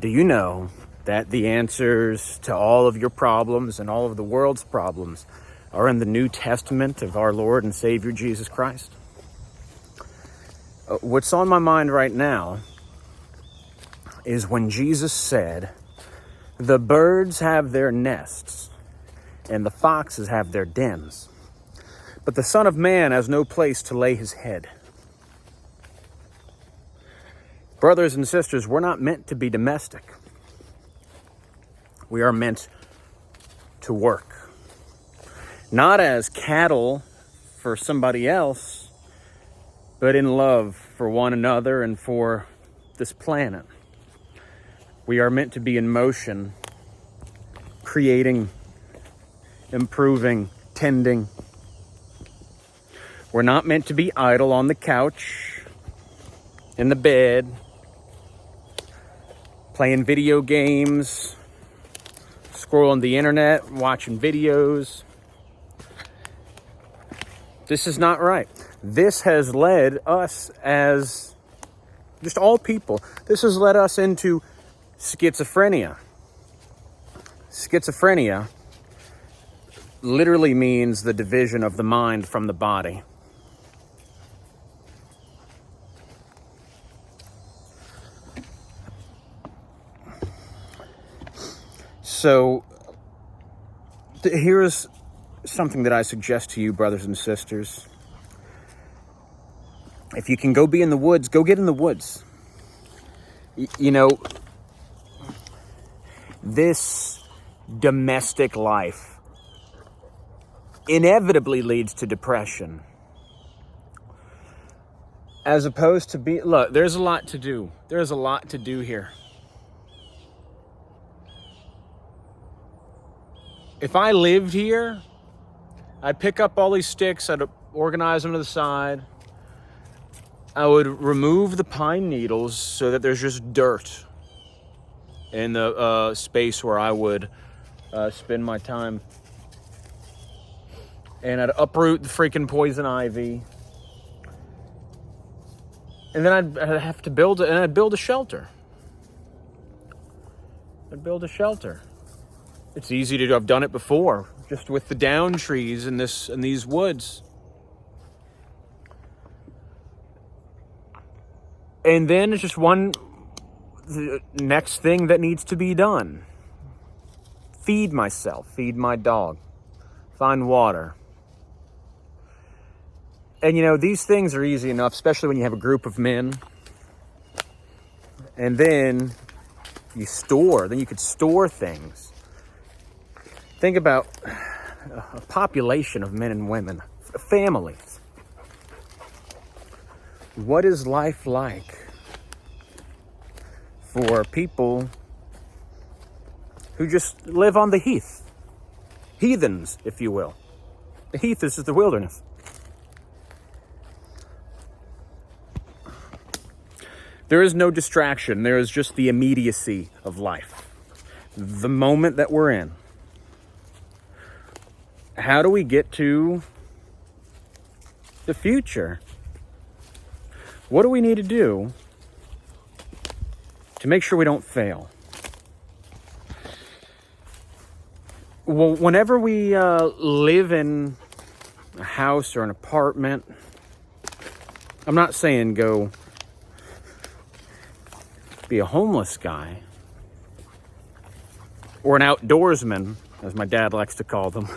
Do you know that the answers to all of your problems and all of the world's problems are in the New Testament of our Lord and Savior Jesus Christ? What's on my mind right now is when Jesus said, "The birds have their nests and the foxes have their dens, but the Son of Man has no place to lay his head." Brothers and sisters, we're not meant to be domestic. We are meant to work. Not as cattle for somebody else, but in love for one another and for this planet. We are meant to be in motion, creating, improving, tending. We're not meant to be idle on the couch, in the bed, playing video games, scrolling the internet, watching videos. This is not right. This has led us, as just all people, this has led us into schizophrenia. Schizophrenia literally means the division of the mind from the body. So here's something that I suggest to you, brothers and sisters. If you can go be in the woods, go get in the woods. You know, this domestic life inevitably leads to depression. As opposed to look, there's a lot to do. There's a lot to do here. If I lived here, I'd pick up all these sticks, I'd organize them to the side. I would remove the pine needles so that there's just dirt in the space where I would spend my time. And I'd uproot the freaking poison ivy. And then I'd have to build it, and I'd build a shelter. It's easy to have done it before, just with the down trees in these woods. And then it's just the next thing that needs to be done. Feed myself, feed my dog, find water. And these things are easy enough, especially when you have a group of men. And then you could store things. Think about a population of men and women, families. What is life like for people who just live on the heath? Heathens, if you will. The heath is the wilderness. There is no distraction. There is just the immediacy of life. The moment that we're in. How do we get to the future? What do we need to do to make sure we don't fail? Well, whenever we live in a house or an apartment, I'm not saying go be a homeless guy or an outdoorsman, as my dad likes to call them.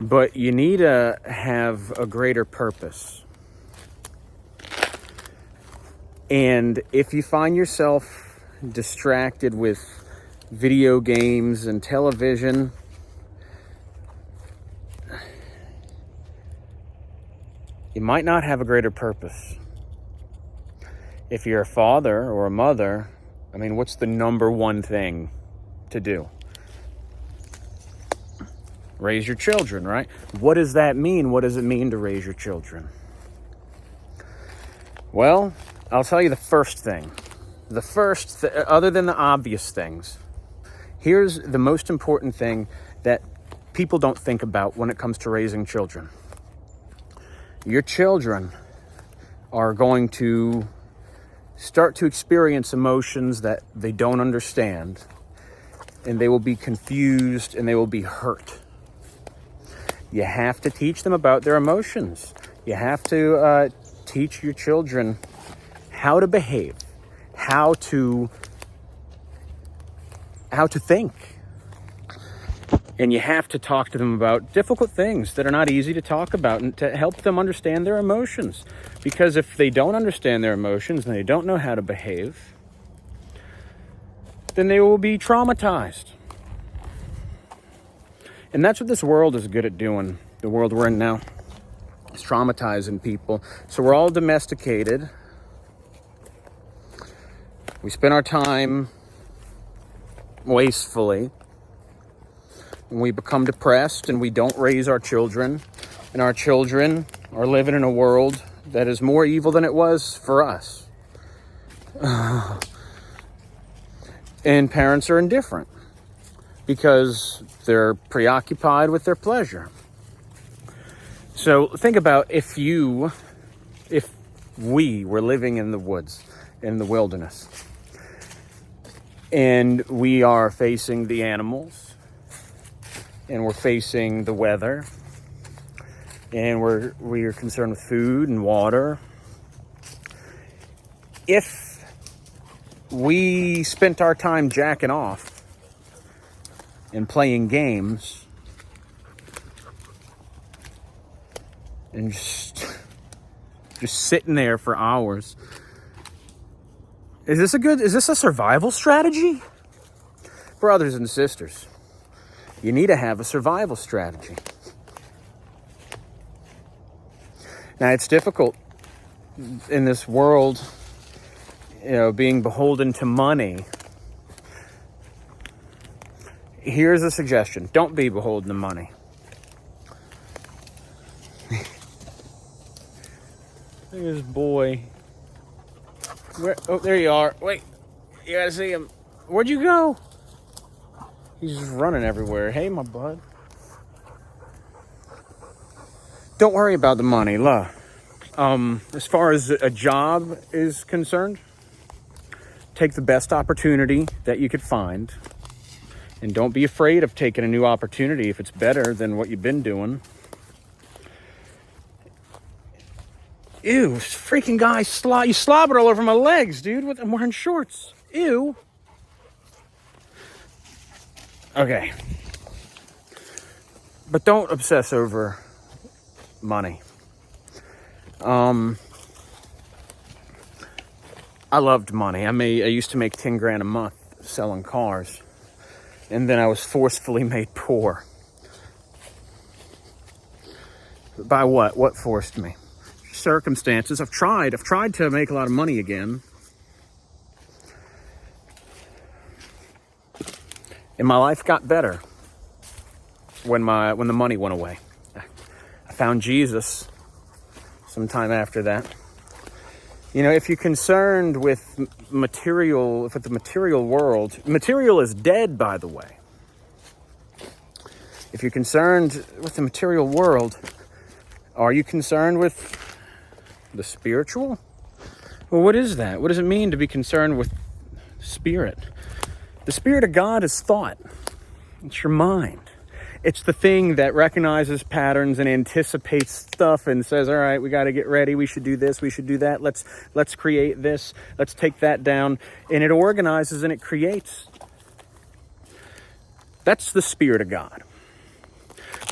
But you need to have a greater purpose. And if you find yourself distracted with video games and television, you might not have a greater purpose. If you're a father or a mother, what's the number one thing to do? Raise your children, right? What does that mean? What does it mean to raise your children? Well, I'll tell you the first thing. Other than the obvious things, here's the most important thing that people don't think about when it comes to raising children. Your children are going to start to experience emotions that they don't understand, and they will be confused and they will be hurt. You have to teach them about their emotions. You have to teach your children how to behave, how to think. And you have to talk to them about difficult things that are not easy to talk about, and to help them understand their emotions. Because if they don't understand their emotions and they don't know how to behave, then they will be traumatized. And that's what this world is good at doing. The world we're in now is traumatizing people. So we're all domesticated. We spend our time wastefully. And we become depressed, and we don't raise our children. And our children are living in a world that is more evil than it was for us. And parents are indifferent because they're preoccupied with their pleasure. So think about if we were living in the woods, in the wilderness, and we are facing the animals, and we're facing the weather, and we are concerned with food and water. If we spent our time jacking off and playing games and just sitting there for hours, is this a survival strategy? Brothers and sisters, you need to have a survival strategy. Now, it's difficult in this world, being beholden to money. Here's a suggestion. Don't be beholden to money. Look at this boy. Oh, there you are. Wait, you gotta see him. Where'd you go? He's just running everywhere. Hey, my bud. Don't worry about the money. Look, as far as a job is concerned, take the best opportunity that you could find. And don't be afraid of taking a new opportunity if it's better than what you've been doing. Ew, this freaking guy, you slobbered all over my legs, dude. I'm wearing shorts. Ew. Okay. But don't obsess over money. I loved money. I used to make 10 grand a month selling cars. And then I was forcefully made poor. By what? What forced me? Circumstances. I've tried to make a lot of money again. And my life got better when the money went away. I found Jesus sometime after that. If you're concerned with the material world, material is dead, by the way. If you're concerned with the material world, are you concerned with the spiritual? Well, what is that? What does it mean to be concerned with spirit? The Spirit of God is thought. It's your mind. It's the thing that recognizes patterns and anticipates stuff and says, all right, we got to get ready. We should do this. We should do that. Let's create this. Let's take that down. And it organizes and it creates. That's the Spirit of God.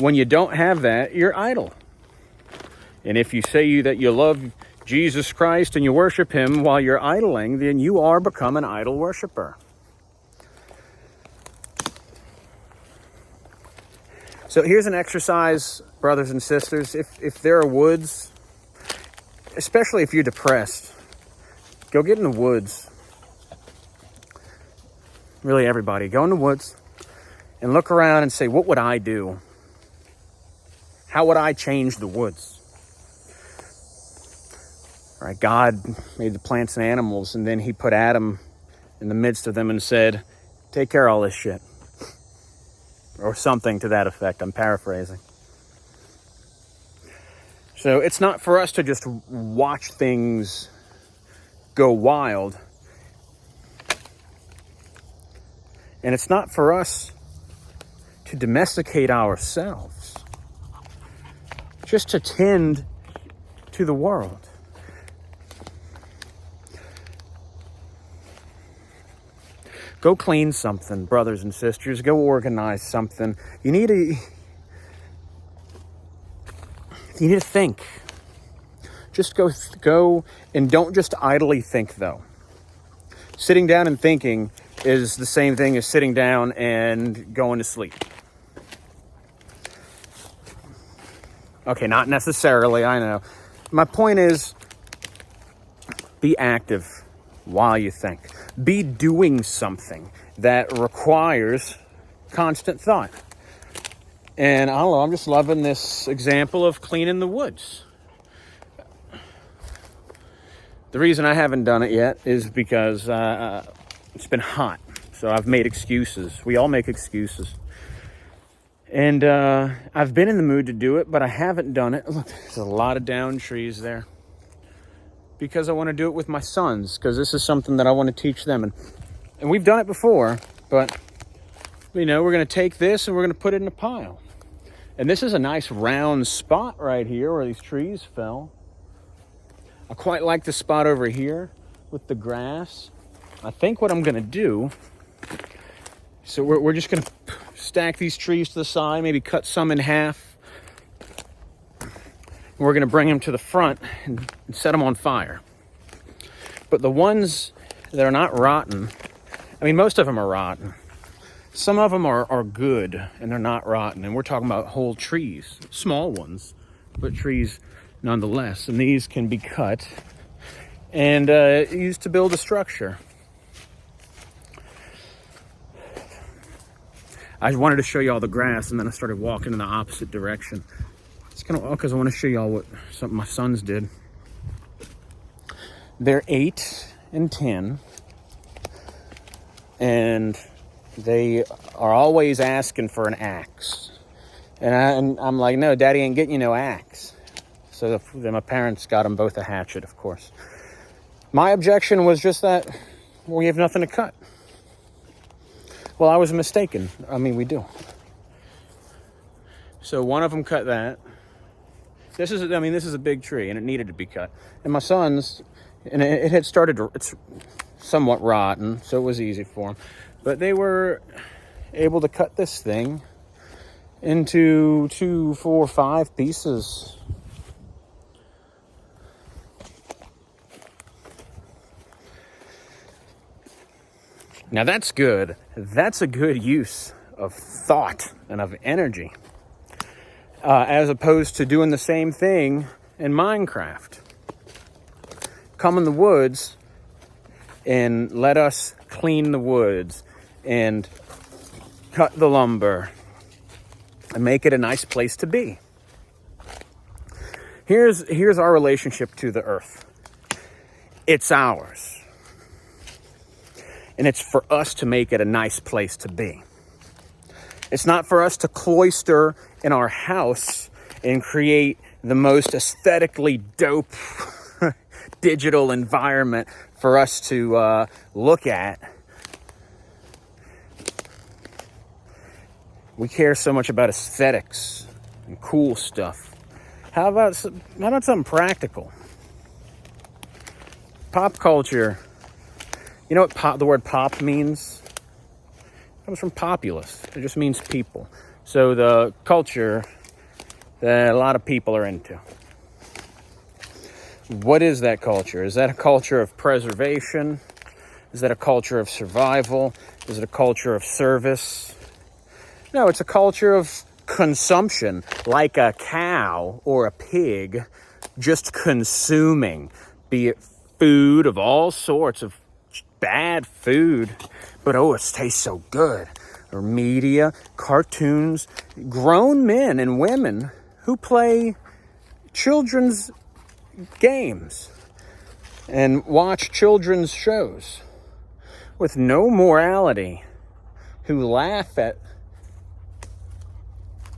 When you don't have that, you're idle. And if you say that you love Jesus Christ and you worship him while you're idling, then you are become an idol worshiper. So here's an exercise, brothers and sisters. If there are woods, especially if you're depressed, go get in the woods. Really, everybody, go in the woods and look around and say, what would I do? How would I change the woods? All right, God made the plants and animals, and then he put Adam in the midst of them and said, take care of all this shit. Or something to that effect. I'm paraphrasing. So it's not for us to just watch things go wild. And it's not for us to domesticate ourselves, just to tend to the world. Go clean something, brothers and sisters. Go organize something. You need to think. Just go and don't just idly think, though. Sitting down and thinking is the same thing as sitting down and going to sleep. Okay, not necessarily, I know. My point is, be active while you think. Be doing something that requires constant thought. And I don't know, I'm just loving this example of cleaning the woods. The reason I haven't done it yet is because it's been hot. So I've made excuses. We all make excuses. And I've been in the mood to do it, but I haven't done it. Look, there's a lot of downed trees there. Because I want to do it with my sons, because this is something that I want to teach them. And we've done it before, but, we're going to take this and we're going to put it in a pile. And this is a nice round spot right here where these trees fell. I quite like the spot over here with the grass. I think what I'm going to do, so we're just going to stack these trees to the side, maybe cut some in half. We're going to bring them to the front and set them on fire. But the ones that are not rotten, most of them are rotten. Some of them are good and they're not rotten. And we're talking about whole trees, small ones, but trees nonetheless. And these can be cut and used to build a structure. I wanted to show you all the grass, and then I started walking in the opposite direction. It's kind of because I want to show y'all what something my sons did. They're 8 and 10, and they are always asking for an axe. And I'm like, no, Daddy ain't getting you no axe. So then my parents got them both a hatchet, of course. My objection was just that we have nothing to cut. Well, I was mistaken. We do. So one of them cut that. This is a big tree, and it needed to be cut. And my sons, and it had started, it's somewhat rotten, so it was easy for them. But they were able to cut this thing into 2, 4, 5 pieces. Now that's good. That's a good use of thought and of energy. As opposed to doing the same thing in Minecraft. Come in the woods and let us clean the woods and cut the lumber and make it a nice place to be. Here's our relationship to the earth. It's ours. And it's for us to make it a nice place to be. It's not for us to cloister in our house and create the most aesthetically dope digital environment for us to look at. We care so much about aesthetics and cool stuff. How about something practical? Pop culture. You know what the word pop means? It comes from populace. It just means people. So the culture that a lot of people are into. What is that culture? Is that a culture of preservation? Is that a culture of survival? Is it a culture of service? No, it's a culture of consumption, like a cow or a pig just consuming, be it food of all sorts of bad food, but it tastes so good. Or media, cartoons, grown men and women who play children's games and watch children's shows with no morality, who laugh at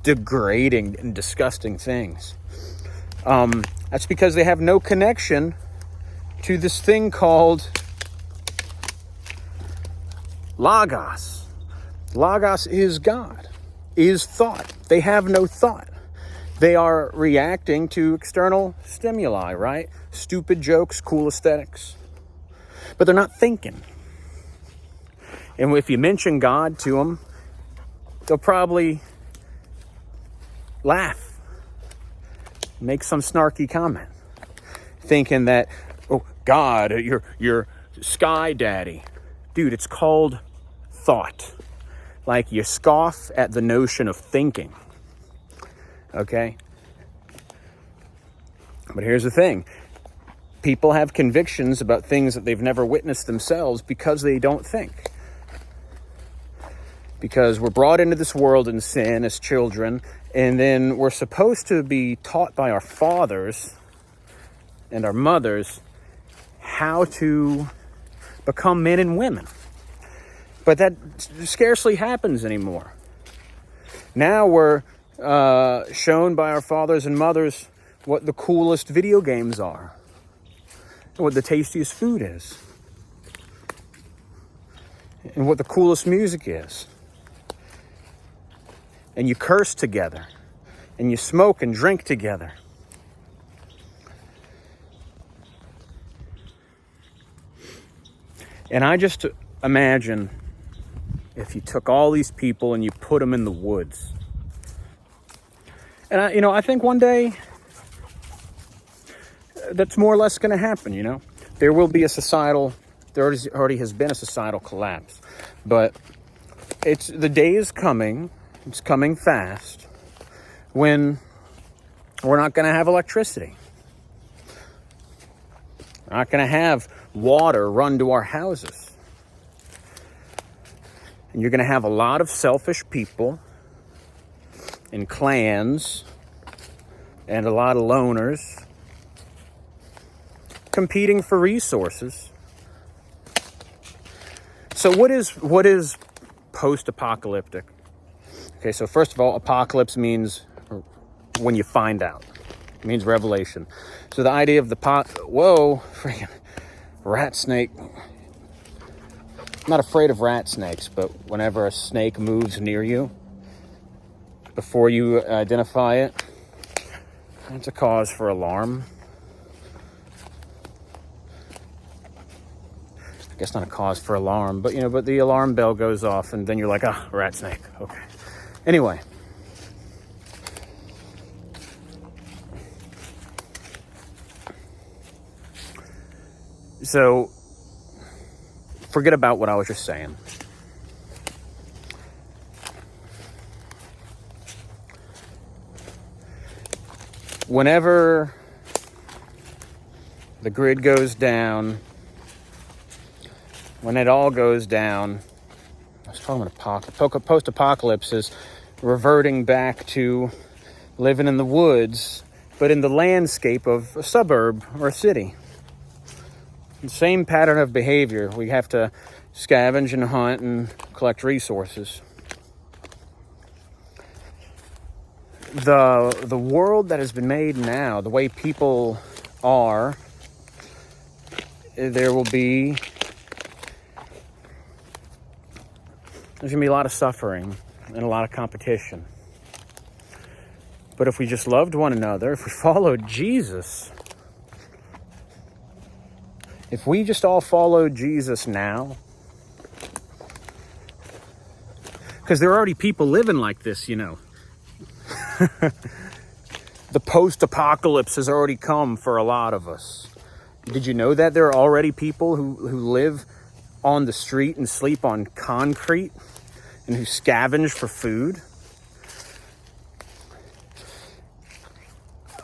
degrading and disgusting things. That's because they have no connection to this thing called Logos. Logos is God, is thought. They have no thought. They are reacting to external stimuli, right? Stupid jokes, cool aesthetics. But they're not thinking. And if you mention God to them, they'll probably laugh, make some snarky comment, thinking that, oh, God, you're sky daddy. Dude, it's called thought. Like, you scoff at the notion of thinking. Okay? But here's the thing. People have convictions about things that they've never witnessed themselves because they don't think. Because we're brought into this world in sin as children, and then we're supposed to be taught by our fathers and our mothers how to become men and women. But that scarcely happens anymore. Now we're shown by our fathers and mothers what the coolest video games are, what the tastiest food is, and what the coolest music is. And you curse together, and you smoke and drink together. And I just imagine if you took all these people and you put them in the woods. And I think one day that's more or less going to happen. There will be there already has been a societal collapse. But the day is coming, it's coming fast, when we're not going to have electricity. We're not going to have water run to our houses. And you're going to have a lot of selfish people and clans and a lot of loners competing for resources. So what is post-apocalyptic? Okay, so first of all, apocalypse means when you find out. It means revelation. So the idea of freaking rat snake. I'm not afraid of rat snakes, but whenever a snake moves near you, before you identify it, that's a cause for alarm. I guess not a cause for alarm, but the alarm bell goes off, and then you're like, rat snake. Okay. Anyway. So, forget about what I was just saying. Whenever the grid goes down, when it all goes down, I was talking about post-apocalypse is reverting back to living in the woods, but in the landscape of a suburb or a city. The same pattern of behavior. We have to scavenge and hunt and collect resources. The world that has been made now, the way people are, there's going to be a lot of suffering and a lot of competition. But if we just loved one another, if we followed Jesus, if we just all followed Jesus now, because there are already people living like this, The post-apocalypse has already come for a lot of us. Did you know that there are already people who live on the street and sleep on concrete and who scavenge for food?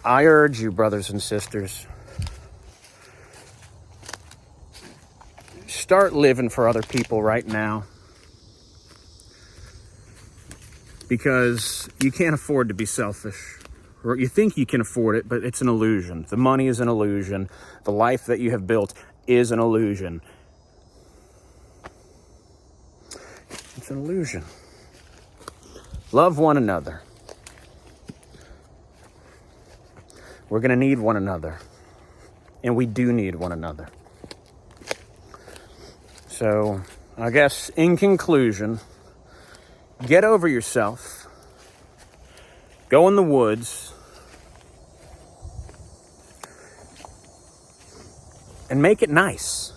I urge you, brothers and sisters, start living for other people right now. Because you can't afford to be selfish. Or you think you can afford it, but it's an illusion. The money is an illusion. The life that you have built is an illusion. It's an illusion. Love one another. We're going to need one another. And we do need one another. So, I guess in conclusion, get over yourself, go in the woods, and make it nice.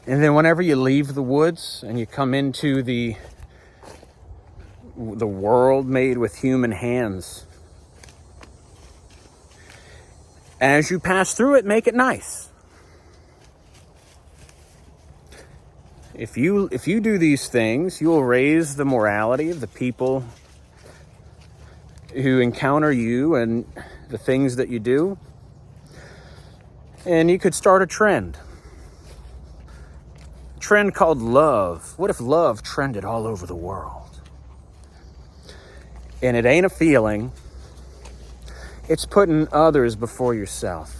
And then whenever you leave the woods and you come into the world made with human hands, as you pass through it, make it nice. If you do these things, you will raise the morality of the people who encounter you and the things that you do. And you could start a trend. A trend called love. What if love trended all over the world? And it ain't a feeling. It's putting others before yourself.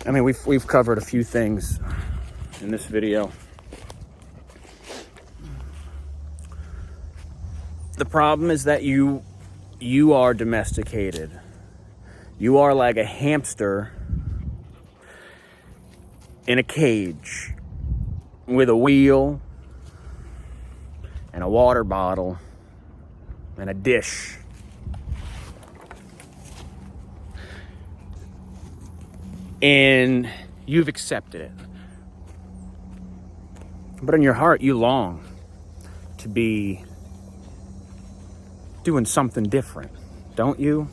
I mean, we've covered a few things in this video. The problem is that you are domesticated. You are like a hamster in a cage with a wheel and a water bottle and a dish. And you've accepted it. But in your heart, you long to be doing something different, don't you?